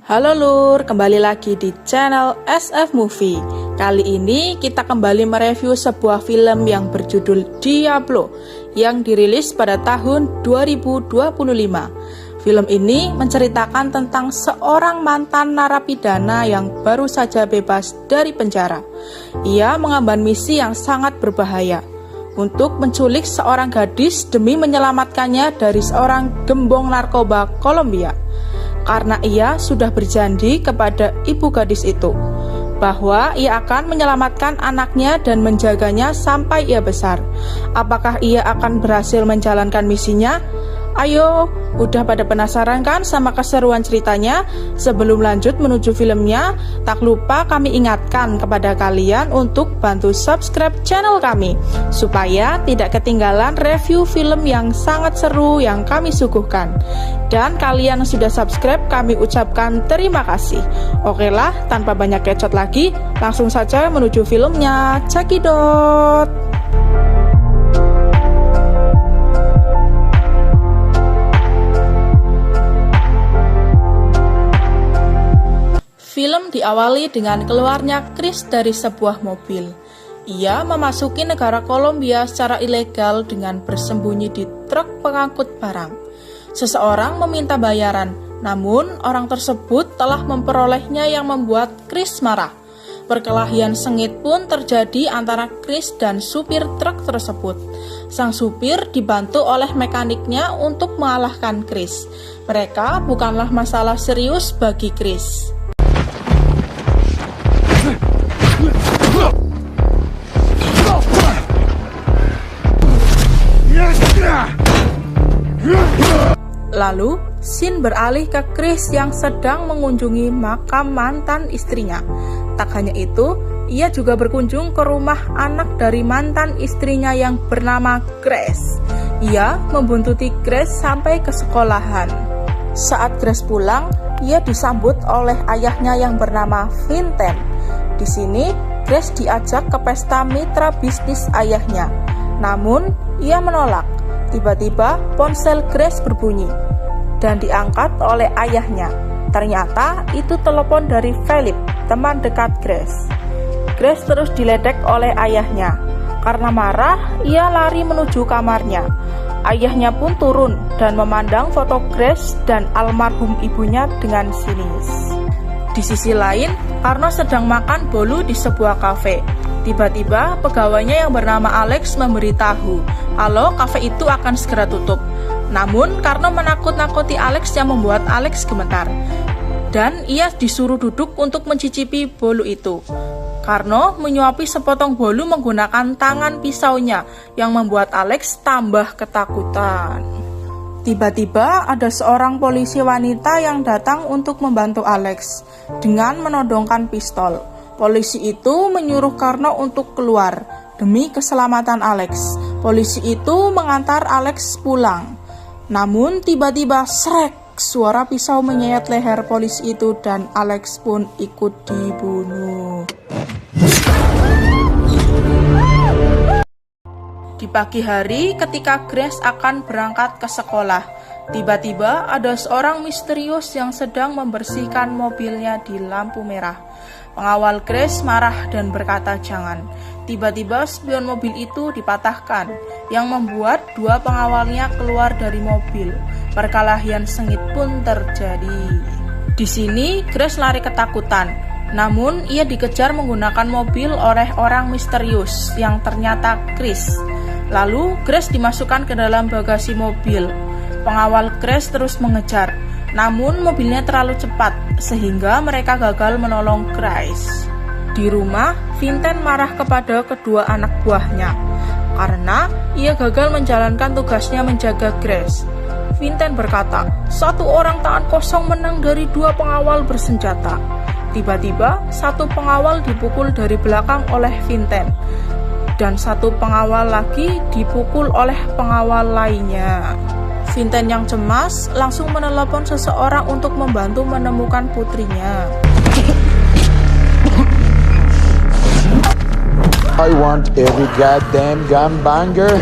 Halo Lur, kembali lagi di channel SF Movie. Kali ini kita kembali mereview sebuah film yang berjudul Diablo yang dirilis pada tahun 2025. Film ini menceritakan tentang seorang mantan narapidana yang baru saja bebas dari penjara. Ia mengemban misi yang sangat berbahaya untuk menculik seorang gadis demi menyelamatkannya dari seorang gembong narkoba Kolombia. Karena ia sudah berjanji kepada ibu gadis itu bahwa ia akan menyelamatkan anaknya dan menjaganya sampai ia besar. Apakah ia akan berhasil menjalankan misinya? Ayo, udah pada penasaran kan sama keseruan ceritanya? Sebelum lanjut menuju filmnya, tak lupa kami ingatkan kepada kalian untuk bantu subscribe channel kami supaya tidak ketinggalan review film yang sangat seru yang kami suguhkan. Dan kalian yang sudah subscribe, kami ucapkan terima kasih. Oke lah, tanpa banyak kecot lagi, langsung saja menuju filmnya. Cekidot! Film diawali dengan keluarnya Chris dari sebuah mobil. Ia memasuki negara Kolombia secara ilegal dengan bersembunyi di truk pengangkut barang. Seseorang meminta bayaran, namun orang tersebut telah memperolehnya yang membuat Chris marah. Perkelahian sengit pun terjadi antara Chris dan supir truk tersebut. Sang supir dibantu oleh mekaniknya untuk mengalahkan Chris. Mereka bukanlah masalah serius bagi Chris. Lalu, scene beralih ke Chris yang sedang mengunjungi makam mantan istrinya. Tak hanya itu, ia juga berkunjung ke rumah anak dari mantan istrinya yang bernama Grace. Ia membuntuti Grace sampai ke sekolahan. Saat Grace pulang, ia disambut oleh ayahnya yang bernama Vincent. Di sini, Grace diajak ke pesta mitra bisnis ayahnya. Namun, ia menolak. Tiba-tiba ponsel Grace berbunyi dan diangkat oleh ayahnya. Ternyata itu telepon dari Philip, teman dekat Grace. Grace terus diledek oleh ayahnya. Karena marah, ia lari menuju kamarnya. Ayahnya pun turun dan memandang foto Grace dan almarhum ibunya dengan sinis. Di sisi lain, Karno sedang makan bolu di sebuah kafe. Tiba-tiba pegawainya yang bernama Alex memberitahu kalau kafe itu akan segera tutup. Namun Karno menakut-nakuti Alex yang membuat Alex gemetar. Dan ia disuruh duduk untuk mencicipi bolu itu. Karno menyuapi sepotong bolu menggunakan tangan pisaunya yang membuat Alex tambah ketakutan. Tiba-tiba ada seorang polisi wanita yang datang untuk membantu Alex dengan menodongkan pistol. Polisi itu menyuruh Karno untuk keluar demi keselamatan Alex. Polisi itu mengantar Alex pulang. Namun tiba-tiba srek, suara pisau menyayat leher polisi itu dan Alex pun ikut dibunuh. Di pagi hari ketika Grace akan berangkat ke sekolah, tiba-tiba ada seorang misterius yang sedang membersihkan mobilnya di lampu merah. Pengawal Grace marah dan berkata jangan. Tiba-tiba spion mobil itu dipatahkan, yang membuat dua pengawalnya keluar dari mobil. Perkelahian sengit pun terjadi. Di sini Grace lari ketakutan, namun ia dikejar menggunakan mobil oleh orang misterius yang ternyata Chris. Lalu Grace dimasukkan ke dalam bagasi mobil. Pengawal Grace terus mengejar, namun mobilnya terlalu cepat sehingga mereka gagal menolong Grace. Di rumah, Vincent marah kepada kedua anak buahnya karena ia gagal menjalankan tugasnya menjaga Grace. Vincent berkata, satu orang tangan kosong menang dari dua pengawal bersenjata. Tiba-tiba, satu pengawal dipukul dari belakang oleh Vincent dan satu pengawal lagi dipukul oleh pengawal lainnya. Vincent yang cemas langsung menelepon seseorang untuk membantu menemukan putrinya. I want every goddamn gun banger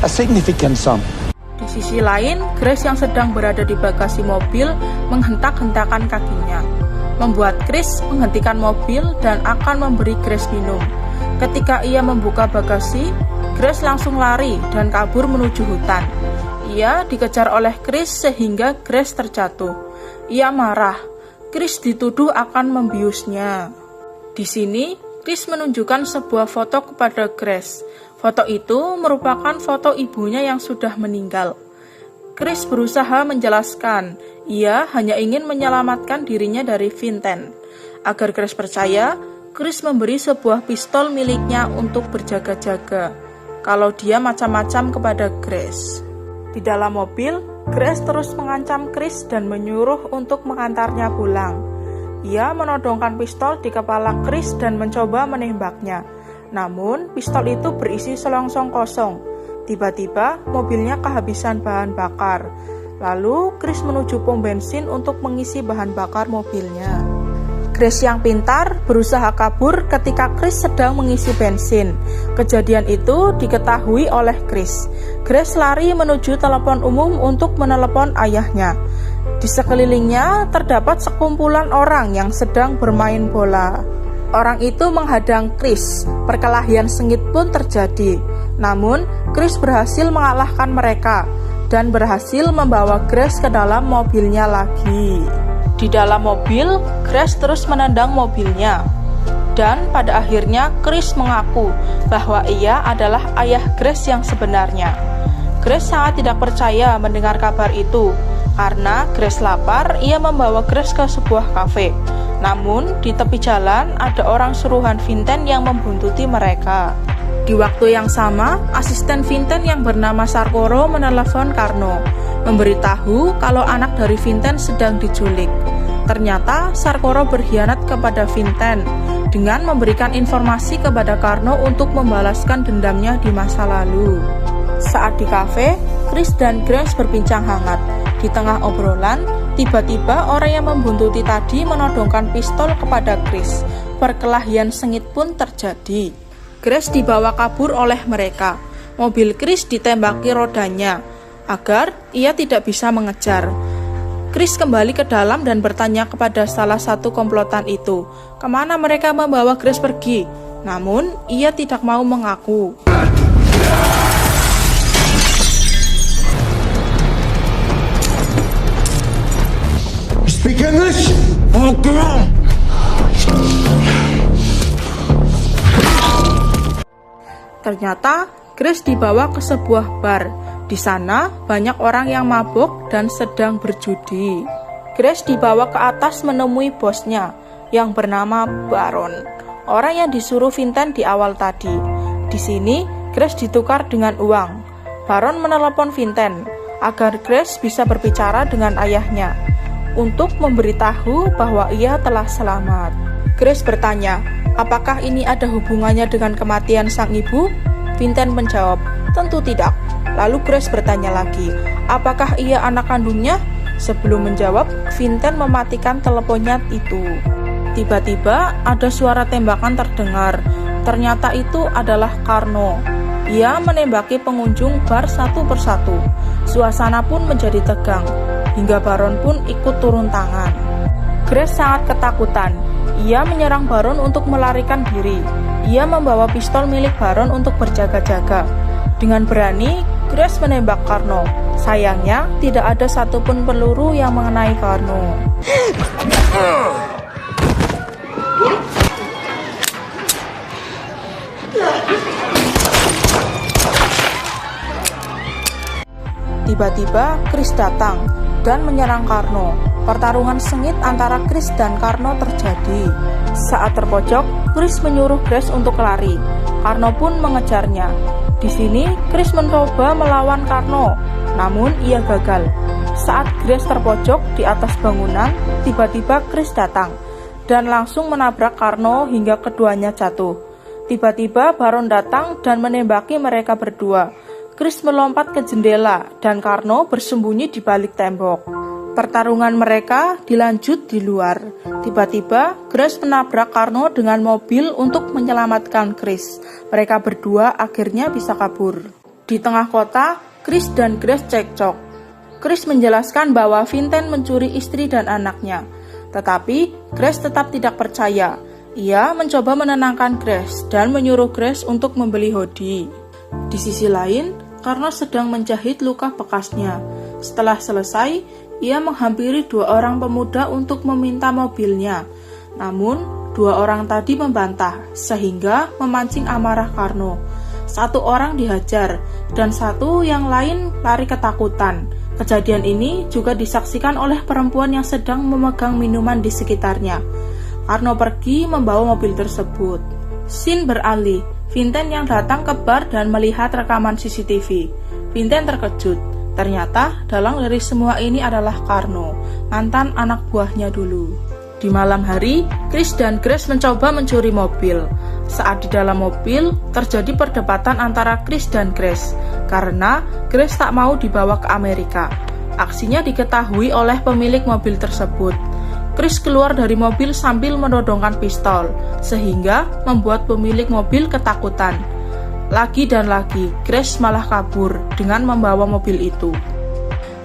a significant sum. Di Di sisi lain, Grace yang sedang berada di bagasi mobil menghentak-hentakan kakinya, membuat Chris menghentikan mobil dan akan memberi Grace minum. Ketika ia membuka bagasi, Grace langsung lari dan kabur menuju hutan. Ia dikejar oleh Chris sehingga Grace terjatuh. Ia marah. Chris dituduh akan membiusnya. Di sini, Chris menunjukkan sebuah foto kepada Grace. Foto itu merupakan foto ibunya yang sudah meninggal. Chris berusaha menjelaskan, ia hanya ingin menyelamatkan dirinya dari Vincent. Agar Grace percaya, Chris memberi sebuah pistol miliknya untuk berjaga-jaga kalau dia macam-macam kepada Grace. Di dalam mobil, Grace terus mengancam Chris dan menyuruh untuk mengantarnya pulang. Ia menodongkan pistol di kepala Chris dan mencoba menembaknya. Namun, pistol itu berisi selongsong kosong. Tiba-tiba, mobilnya kehabisan bahan bakar. Lalu, Chris menuju pom bensin untuk mengisi bahan bakar mobilnya. Grace yang pintar berusaha kabur ketika Chris sedang mengisi bensin. Kejadian itu diketahui oleh Chris. Grace lari menuju telepon umum untuk menelepon ayahnya. Di sekelilingnya terdapat sekumpulan orang yang sedang bermain bola. Orang itu menghadang Chris. Perkelahian sengit pun terjadi. Namun, Chris berhasil mengalahkan mereka dan berhasil membawa Grace ke dalam mobilnya lagi. Di dalam mobil, Grace terus menendang mobilnya. Dan pada akhirnya Chris mengaku bahwa ia adalah ayah Grace yang sebenarnya. Grace sangat tidak percaya mendengar kabar itu. Karena Grace lapar, ia membawa Grace ke sebuah kafe. Namun, di tepi jalan ada orang suruhan Vincent yang membuntuti mereka. Di waktu yang sama, asisten Vincent yang bernama Sarkoro menelepon Carno, memberitahu kalau anak dari Vincent sedang diculik. Ternyata Sarkoro berkhianat kepada Vincent dengan memberikan informasi kepada Carno untuk membalaskan dendamnya di masa lalu. Saat di kafe, Chris dan Grace berbincang hangat. Di tengah obrolan, tiba-tiba orang yang membuntuti tadi menodongkan pistol kepada Chris. Perkelahian sengit pun terjadi. Grace dibawa kabur oleh mereka. Mobil Chris ditembaki rodanya agar ia tidak bisa mengejar. Chris kembali ke dalam dan bertanya kepada salah satu komplotan itu, kemana mereka membawa Grace pergi. Namun, ia tidak mau mengaku. Speak English? Oh, girl. Ternyata Grace dibawa ke sebuah bar. Di sana banyak orang yang mabuk dan sedang berjudi. Grace dibawa ke atas menemui bosnya yang bernama Baron, orang yang disuruh Vincent di awal tadi. Di sini Grace ditukar dengan uang. Baron menelepon Vincent agar Grace bisa berbicara dengan ayahnya untuk memberitahu bahwa ia telah selamat. Grace bertanya, apakah ini ada hubungannya dengan kematian sang ibu? Vincent menjawab, tentu tidak. Lalu Grace bertanya lagi, apakah ia anak kandungnya? Sebelum menjawab, Vincent mematikan teleponnya itu. Tiba-tiba ada suara tembakan terdengar. Ternyata itu adalah Carno. Ia menembaki pengunjung bar satu persatu. Suasana pun menjadi tegang, hingga Baron pun ikut turun tangan. Grace sangat ketakutan. Ia menyerang Baron untuk melarikan diri. Ia membawa pistol milik Baron untuk berjaga-jaga. Dengan berani, Grace menembak Carno. Sayangnya, tidak ada satupun peluru yang mengenai Carno. Tiba-tiba, Chris datang dan menyerang Carno. Pertarungan sengit antara Chris dan Carno terjadi. Saat terpojok, Chris menyuruh Grace untuk lari. Carno pun mengejarnya. Di sini, Chris mencoba melawan Carno, namun ia gagal. Saat Grace terpojok di atas bangunan, tiba-tiba Chris datang dan langsung menabrak Carno hingga keduanya jatuh. Tiba-tiba Baron datang dan menembaki mereka berdua. Chris melompat ke jendela dan Carno bersembunyi di balik tembok. Pertarungan mereka dilanjut di luar. Tiba-tiba, Grace menabrak Carno dengan mobil untuk menyelamatkan Chris. Mereka berdua akhirnya bisa kabur. Di tengah kota, Chris dan Grace cekcok. Chris menjelaskan bahwa Vincent mencuri istri dan anaknya, tetapi Grace tetap tidak percaya. Ia mencoba menenangkan Grace dan menyuruh Grace untuk membeli hoodie. Di sisi lain, Carno sedang menjahit luka bekasnya. Setelah selesai, ia menghampiri 2 orang pemuda untuk meminta mobilnya. Namun, 2 orang tadi membantah, sehingga memancing amarah Carno. 1 orang dihajar, dan 1 yang lain lari ketakutan. Kejadian ini juga disaksikan oleh perempuan yang sedang memegang minuman di sekitarnya. Carno pergi membawa mobil tersebut. Scene beralih. Vincent yang datang ke bar dan melihat rekaman CCTV. Vincent terkejut. Ternyata dalang dari semua ini adalah Carno, mantan anak buahnya dulu. Di malam hari, Chris dan Grace mencoba mencuri mobil. Saat di dalam mobil, terjadi perdebatan antara Chris dan Grace, karena Grace tak mau dibawa ke Amerika. Aksinya diketahui oleh pemilik mobil tersebut. Chris keluar dari mobil sambil menodongkan pistol, sehingga membuat pemilik mobil ketakutan. Lagi dan lagi, Grace malah kabur dengan membawa mobil itu.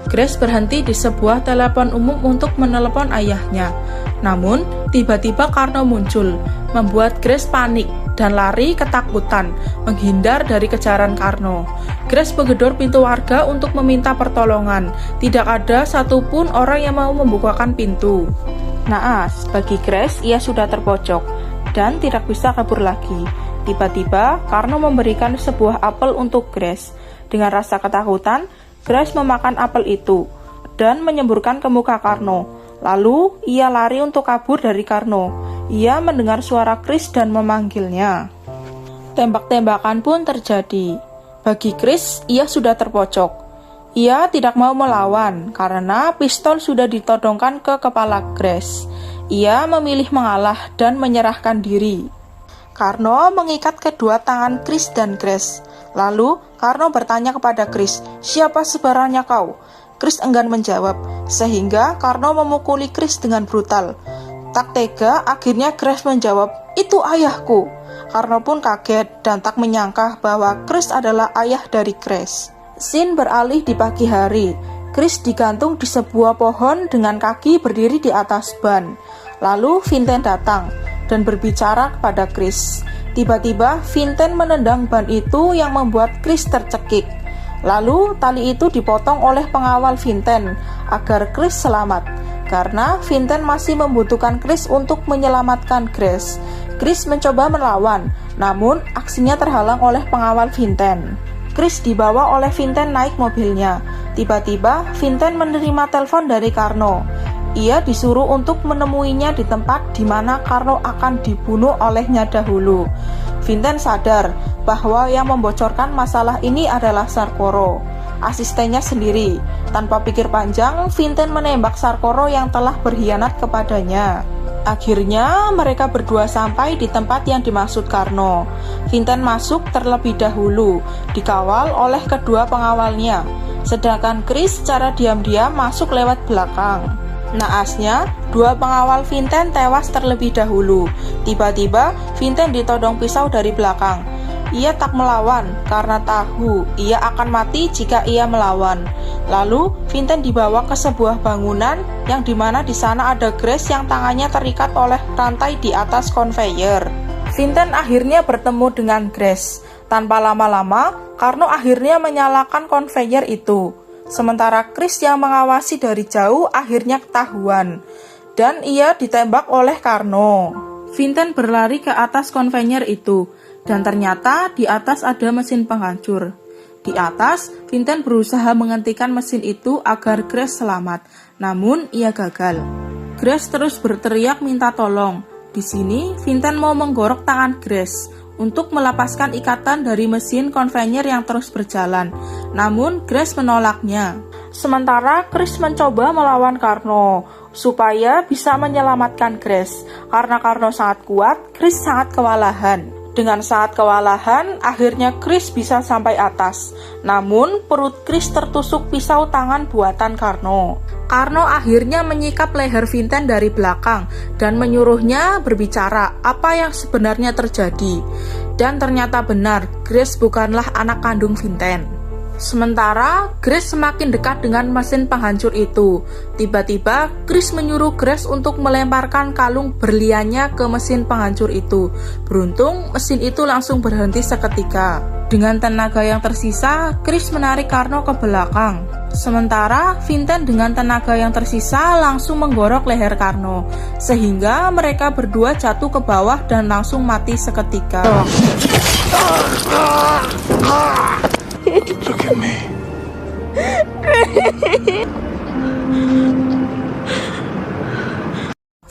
Grace berhenti di sebuah telepon umum untuk menelepon ayahnya. Namun, tiba-tiba Carno muncul, membuat Grace panik dan lari ketakutan, menghindar dari kejaran Carno. Grace menggedor pintu warga untuk meminta pertolongan. Tidak ada satupun orang yang mau membukakan pintu. Naas, bagi Grace ia sudah terpojok dan tidak bisa kabur lagi. Tiba-tiba, Carno memberikan sebuah apel untuk Grace. Dengan rasa ketakutan, Grace memakan apel itu dan menyemburkan ke muka Carno. Lalu, ia lari untuk kabur dari Carno. Ia mendengar suara Chris dan memanggilnya. Tembak-tembakan pun terjadi. Bagi Chris, ia sudah terpojok. Ia tidak mau melawan karena pistol sudah ditodongkan ke kepala Grace. Ia memilih mengalah dan menyerahkan diri. Carno mengikat kedua tangan Chris dan Grace. Lalu, Carno bertanya kepada Chris, "Siapa sebenarnya kau?" Chris enggan menjawab, sehingga Carno memukuli Chris dengan brutal. Tak tega, akhirnya Grace menjawab, "Itu ayahku." Carno pun kaget dan tak menyangka bahwa Chris adalah ayah dari Grace. Scene beralih di pagi hari. Chris digantung di sebuah pohon dengan kaki berdiri di atas ban. Lalu Vincent datang dan berbicara kepada Chris. Tiba-tiba Vincent menendang ban itu yang membuat Chris tercekik. Lalu tali itu dipotong oleh pengawal Vincent agar Chris selamat. Karena Vincent masih membutuhkan Chris untuk menyelamatkan Grace. Chris mencoba melawan, namun aksinya terhalang oleh pengawal Vincent. Chris dibawa oleh Vincent naik mobilnya. Tiba-tiba Vincent menerima telepon dari Carno. Ia disuruh untuk menemuinya di tempat di mana Carno akan dibunuh olehnya dahulu. Vincent sadar bahwa yang membocorkan masalah ini adalah Sarkoro, asistennya sendiri. Tanpa pikir panjang, Vincent menembak Sarkoro yang telah berkhianat kepadanya. Akhirnya mereka berdua sampai di tempat yang dimaksud Carno. Vincent masuk terlebih dahulu, dikawal oleh kedua pengawalnya. Sedangkan Chris secara diam-diam masuk lewat belakang. Naasnya, 2 pengawal Vincent tewas terlebih dahulu. Tiba-tiba, Vincent ditodong pisau dari belakang. Ia tak melawan karena tahu ia akan mati jika ia melawan. Lalu, Vincent dibawa ke sebuah bangunan yang dimana di sana ada Grace yang tangannya terikat oleh rantai di atas konveyor. Vincent akhirnya bertemu dengan Grace. Tanpa lama-lama, Carno akhirnya menyalakan konveyor itu. Sementara Chris yang mengawasi dari jauh akhirnya ketahuan, dan ia ditembak oleh Carno. Vincent berlari ke atas konveyor itu, dan ternyata di atas ada mesin penghancur. Di atas, Vincent berusaha menghentikan mesin itu agar Grace selamat, namun ia gagal. Grace terus berteriak minta tolong. Di sini, Vincent mau menggorok tangan Grace untuk melepaskan ikatan dari mesin konveyor yang terus berjalan. Namun, Grace menolaknya. Sementara Chris mencoba melawan Carno supaya bisa menyelamatkan Grace. Karena Carno sangat kuat, Chris sangat kewalahan. Dengan sangat kewalahan, akhirnya Chris bisa sampai atas. Namun, perut Chris tertusuk pisau tangan buatan Carno. Carno akhirnya menyikap leher Vincent dari belakang dan menyuruhnya berbicara apa yang sebenarnya terjadi. Dan ternyata benar, Grace bukanlah anak kandung Vincent. Sementara Grace semakin dekat dengan mesin penghancur itu. Tiba-tiba Chris menyuruh Grace untuk melemparkan kalung berliannya ke mesin penghancur itu. Beruntung mesin itu langsung berhenti seketika. Dengan tenaga yang tersisa, Chris menarik Carno ke belakang. Sementara Vincent dengan tenaga yang tersisa langsung menggorok leher Carno, sehingga mereka berdua jatuh ke bawah dan langsung mati seketika. Look at me.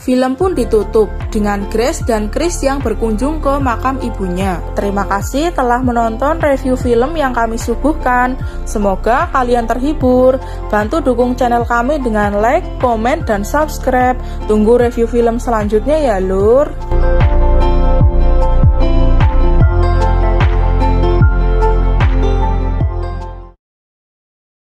Film pun ditutup dengan Grace dan Chris yang berkunjung ke makam ibunya. Terima kasih telah menonton review film yang kami suguhkan. Semoga kalian terhibur. Bantu dukung channel kami dengan like, komen, dan subscribe. Tunggu review film selanjutnya ya lur.